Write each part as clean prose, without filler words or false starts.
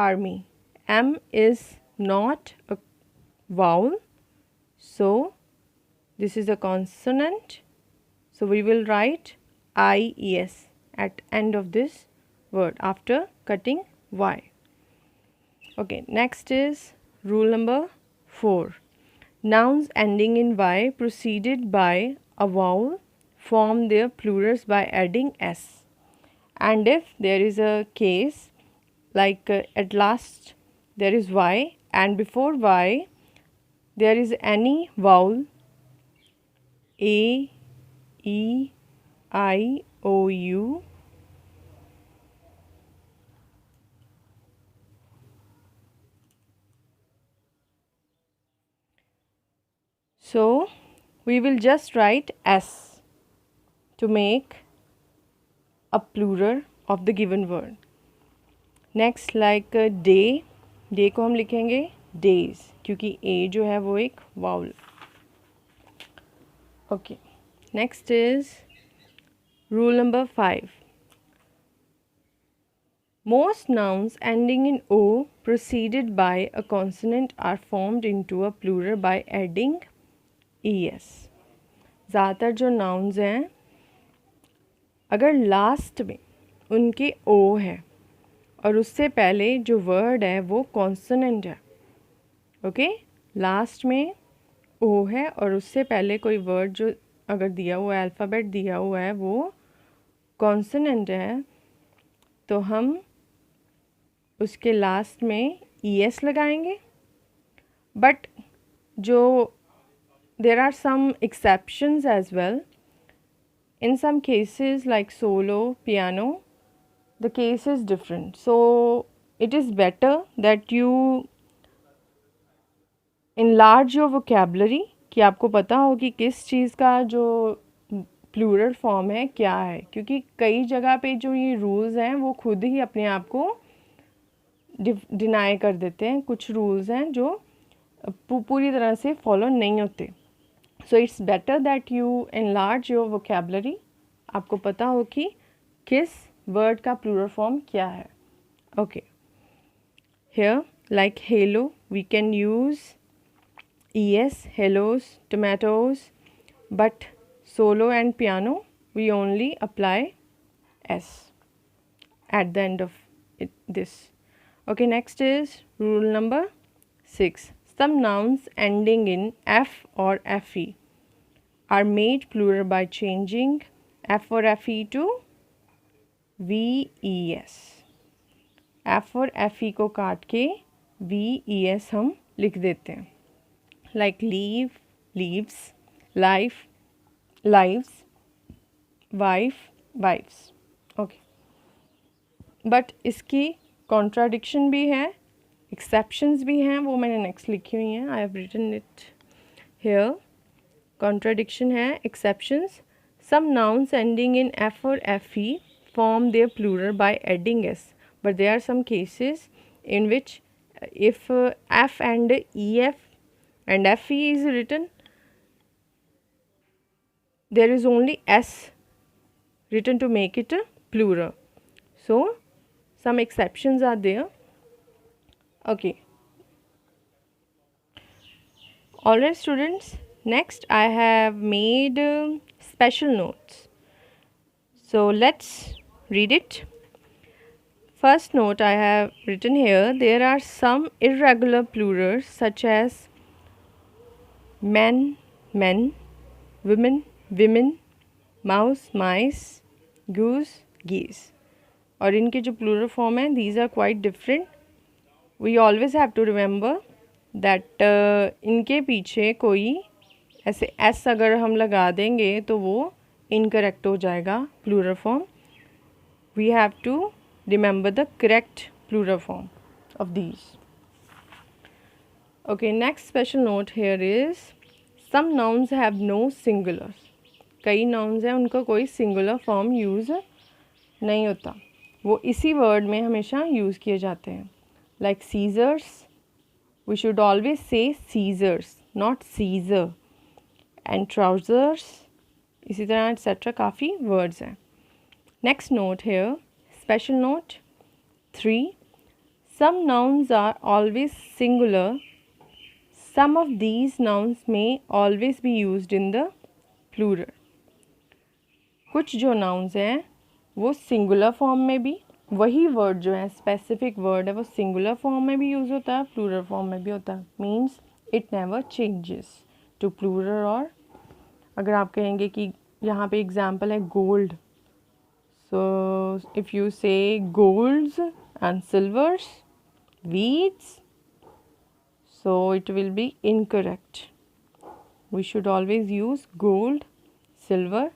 army. M is not a vowel, so this is a consonant, so we will write IES at end of this word after cutting Y. Okay, next is rule number 4. Nouns ending in Y preceded by a vowel form their plurals by adding S. And if there is a case like at last there is Y and before Y there is any vowel A, E, I, O, U, so we will just write S to make a plural of the given word. Next like day, day को हम लिखेंगे days क्योंकि ए जो है वो एक vowel. Okay, next is rule number 5. Most nouns ending in o proceeded by a consonant are formed into a plural by adding ES. ज़्यादातर जो नाउन्स हैं अगर लास्ट में उनके ओ है और उससे पहले जो वर्ड है वो कॉन्सोनेंट है. ओके, लास्ट में ओ है और उससे पहले कोई वर्ड जो अगर दिया हुआ है, अल्फ़ाबेट दिया हुआ है वो कॉन्सोनेंट है, तो हम उसके लास्ट में ES लगाएंगे. बट जो there are some exceptions as well. In some cases like solo, piano, the case is different. So it is better that you enlarge your vocabulary कि आपको पता हो कि किस चीज़ का जो प्लूरल फॉर्म है क्या है, क्योंकि कई जगह पे जो ये रूल्स हैं वो खुद ही अपने आप को डिनाई कर देते हैं. कुछ रूल्स हैं जो पूरी तरह से फॉलो नहीं होते. So it's better that you enlarge your vocabulary. आपको पता हो कि किस वर्ड का प्लूरल फॉर्म क्या है. Okay, here like hello we can use ES, hellos, tomatoes, but solo and piano we only apply S at the end of this. Okay, next is rule number 6. Some nouns ending in F or FE are made plural by changing F or FE to VES. F और FE को काट के VES हम लिख देते हैं. Like leave, leaves, life, lives, wife, wives. Okay. But इसकी contradiction भी है, एक्सेप्शंस भी हैं, वो मैंने नेक्स्ट लिखी हुई हैं. I have written it here. Contradiction है, exceptions. Some nouns ending in F और FE form their plural by adding S, but there are some cases in which if F and EF and FE is written, there is only S written to make it a plural. So some exceptions are there. Okay, alright students, next I have made special notes, so let's read it. First note I have written here, there are some irregular plurals such as men, men, women, women, mouse, mice, goose, geese. और इनके जो plural form है these are quite different. We always have to remember that इनके पीछे कोई ऐसे S अगर हम लगा देंगे तो वो इनकरेक्ट हो जाएगा plural form. We have to remember the correct plural form of these. Okay, next special note here is some nouns have no singular. कई नाउन्स हैं उनका कोई सिंगुलर फॉर्म यूज़ नहीं होता, वो इसी वर्ड में हमेशा यूज़ किए जाते हैं. Like scissors, we should always say scissors not scissor. And trousers, इसी तरह एक्सेट्रा काफ़ी वर्ड्स हैं. Next note here, special note 3. Some nouns are always singular. Some of these nouns may always be used in the plural. कुछ जो nouns हैं वो singular form में भी, वही word जो है specific word है वो singular form में भी use होता है, plural form में भी होता है. Means it never changes to plural. और अगर आप कहेंगे कि यहाँ पे example है gold, so if you say golds and silvers, wheats, so it will be incorrect. We should always use gold, silver,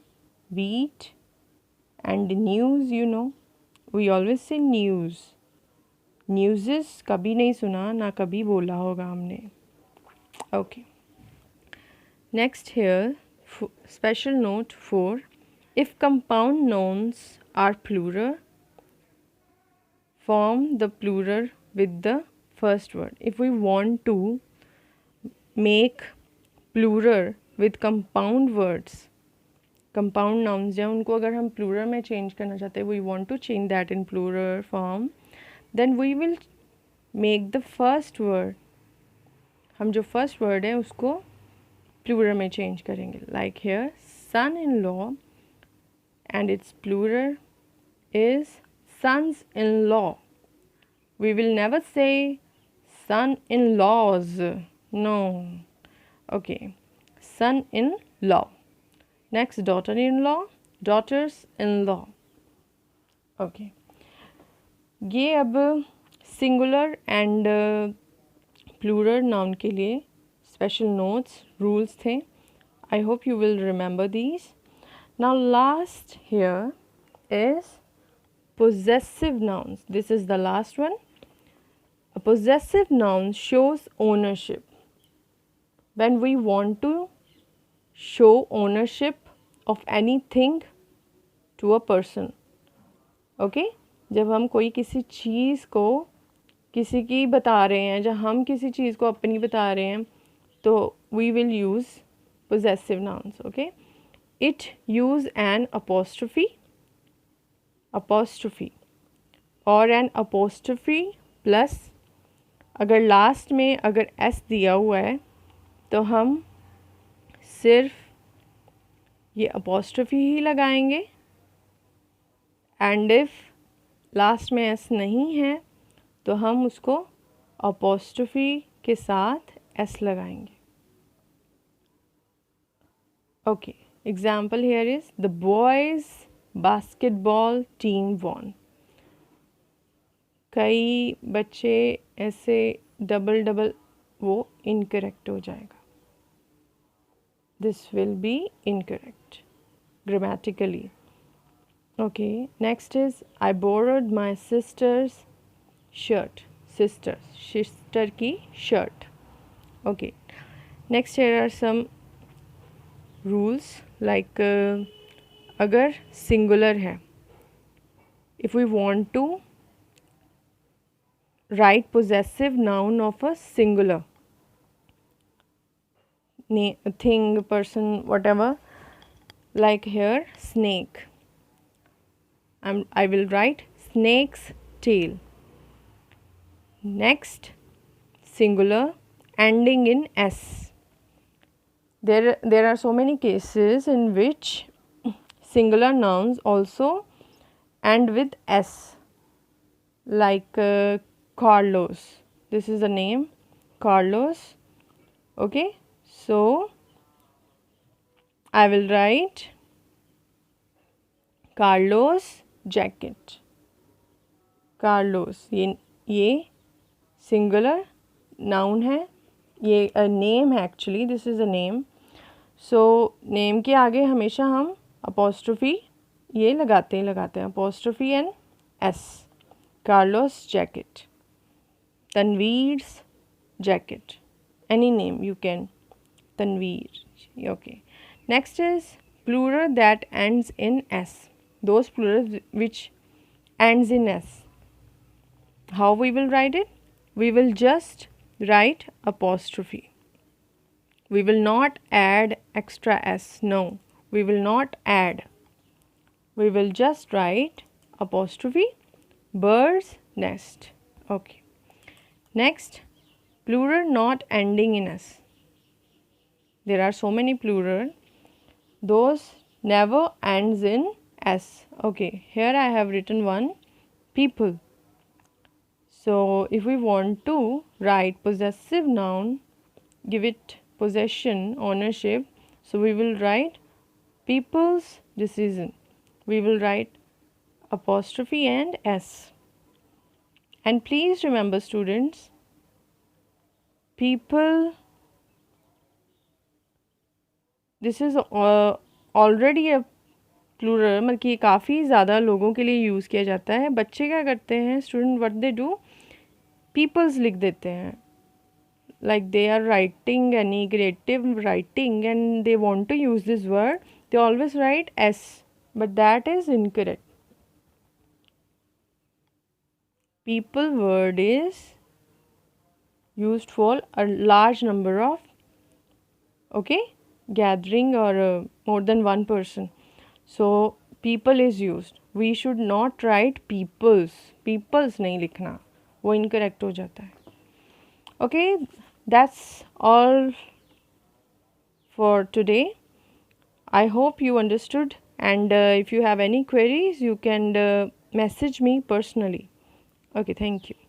wheat, and news. You know, we always say news. Newses कभी नहीं सुना ना कभी बोला होगा हमने. Okay. Next here, special note 4. If compound nouns are plural, form the plural with the first word. If we want to make plural with compound words, compound nouns हैं उनको अगर हम plural में change करना चाहते हैं, we want to change that in plural form, then we will make the first word, हम जो first word है उसको plural में change करेंगे. Like here, son-in-law, and its plural is sons-in-law. We will never say son-in-laws. No. Okay. Son-in-law. Next, daughter-in-law, daughters-in-law. Okay. ये अब singular and plural noun के लिए स्पेशल नोट्स रूल्स थे. I hope you will remember these. Now last here is possessive nouns. This is the last one. A possessive noun shows ownership. When we want to show ownership of anything to a person. Okay? जब हम कोई किसी चीज़ को किसी की बता रहे हैं, जब हम किसी चीज़ को अपनी बता रहे हैं, तो we will use possessive nouns. Okay? It use an apostrophe और an apostrophe plus अगर लास्ट में अगर s दिया हुआ है तो हम सिर्फ ये apostrophe ही लगाएंगे. एंड इफ़ लास्ट में s नहीं है तो हम उसको apostrophe के साथ s लगाएंगे. Okay, example here is the boys basketball team won. कई बच्चे ऐसे डबल वो इनकरेक्ट हो जाएगा. This will be incorrect grammatically. Okay, next is I borrowed my sister's shirt. Sister की shirt. Okay, next here are some rules like अगर singular है, if we want to write possessive noun of a singular thing, person, whatever, like here snake, I will write snake's tail. Next, singular ending in s. There are so many cases in which singular nouns also end with s, like Carlos. This is the name Carlos. Okay, so I will write Carlos jacket. Carlos ये singular noun है, ये a name है actually. This is a name. So name के आगे हमेशा हम apostrophe ये लगाते हैं apostrophe and s. Carlos jacket. Tanveer's jacket. Any name you can. Tanveer. Okay. Next is plural that ends in s. Those plurals which ends in s. How we will write it? We will just write apostrophe. We will not add extra s. No, we will not add. We will just write apostrophe. Bird's nest. Okay. Next, plural not ending in s. There are so many plural. Those never ends in s. Okay, here I have written one, people. So if we want to write possessive noun, give it possession, ownership, so we will write people's decision. We will write apostrophe and s. And please remember students, people, this is already a plural, मतलब कि काफ़ी ज़्यादा लोगों के लिए use किया जाता है. बच्चे क्या करते हैं, student what they do, peoples लिख देते हैं, like they are writing any creative writing and they want to use this word, they always write s, but that is incorrect. People word is used for a large number of, okay, gathering or more than one person. So people is used. We should not write peoples. Peoples नहीं लिखना, वो incorrect हो जाता है. Okay, that's all for today. I hope you understood, and if you have any queries, you can message me personally. Okay, thank you.